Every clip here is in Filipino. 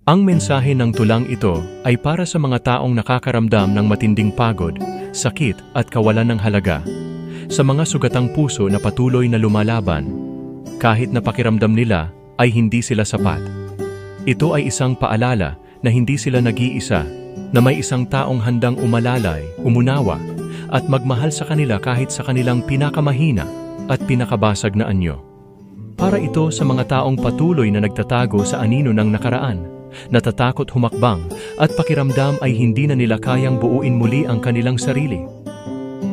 Ang mensahe ng tulang ito ay para sa mga taong nakakaramdam ng matinding pagod, sakit at kawalan ng halaga. Sa mga sugatang puso na patuloy na lumalaban, kahit na pakiramdam nila ay hindi sila sapat. Ito ay isang paalala na hindi sila nag-iisa, na may isang taong handang umalalay, umunawa, at magmahal sa kanila kahit sa kanilang pinakamahina at pinakabasag na anyo. Para ito sa mga taong patuloy na nagtatago sa anino ng nakaraan, natatakot humakbang at pakiramdam ay hindi na nila kayang buuin muli ang kanilang sarili.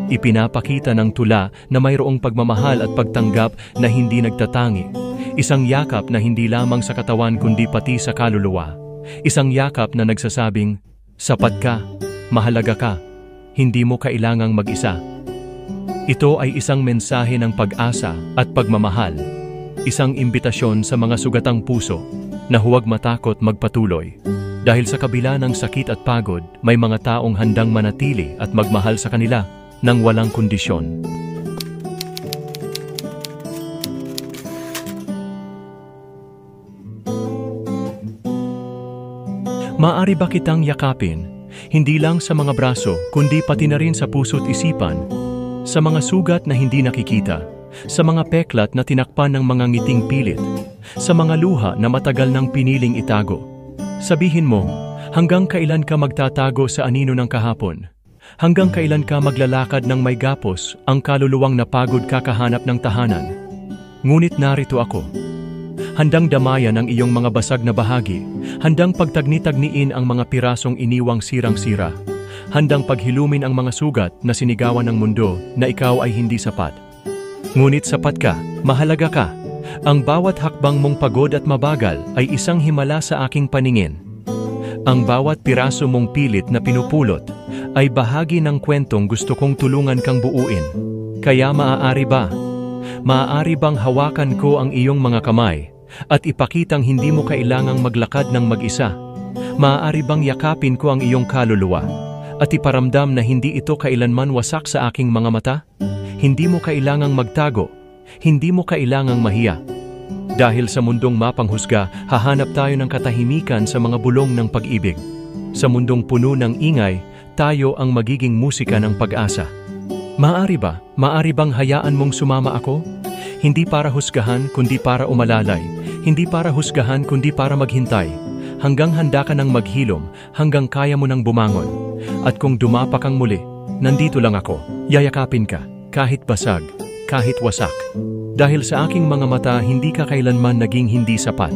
Ipinapakita ng tula na mayroong pagmamahal at pagtanggap na hindi nagtatangi. Isang yakap na hindi lamang sa katawan kundi pati sa kaluluwa. Isang yakap na nagsasabing, sapat ka, mahalaga ka, hindi mo kailangang mag-isa. Ito ay isang mensahe ng pag-asa at pagmamahal. Isang imbitasyon sa mga sugatang puso na huwag matakot magpatuloy. Dahil sa kabila ng sakit at pagod, may mga taong handang manatili at magmahal sa kanila nang walang kondisyon. Maaari ba kitang yakapin, hindi lang sa mga braso, kundi pati na rin sa puso't isipan, sa mga sugat na hindi nakikita, sa mga peklat na tinakpan ng mga ngiting pilit, sa mga luha na matagal nang piniling itago. Sabihin mo, hanggang kailan ka magtatago sa anino ng kahapon? Hanggang kailan ka maglalakad ng may gapos, ang kaluluwang napagod kakahanap ng tahanan? Ngunit narito ako. Handang damayan ang iyong mga basag na bahagi, handang pagtagni-tagniin ang mga pirasong iniwang sirang-sira, handang paghilumin ang mga sugat na sinigawan ng mundo na ikaw ay hindi sapat. Ngunit sapat ka, mahalaga ka. Ang bawat hakbang mong pagod at mabagal ay isang himala sa aking paningin. Ang bawat piraso mong pilit na pinupulot ay bahagi ng kwentong gusto kong tulungan kang buuin. Kaya maaari ba? Maaari bang hawakan ko ang iyong mga kamay at ipakitang hindi mo kailangang maglakad ng mag-isa? Maaari bang yakapin ko ang iyong kaluluwa at iparamdam na hindi ito kailanman wasak sa aking mga mata? Hindi mo kailangang magtago, hindi mo kailangang mahiya. Dahil sa mundong mapanghusga, hahanap tayo ng katahimikan sa mga bulong ng pag-ibig. Sa mundong puno ng ingay, tayo ang magiging musika ng pag-asa. Maaari ba? Maaari bang hayaan mong sumama ako? Hindi para husgahan, kundi para umalalay. Hindi para husgahan, kundi para maghintay. Hanggang handa ka nang maghilom, hanggang kaya mo nang bumangon. At kung dumapa kang muli, nandito lang ako. Yayakapin ka, kahit basag, kahit wasak. Dahil sa aking mga mata, hindi ka kailanman naging hindi sapat.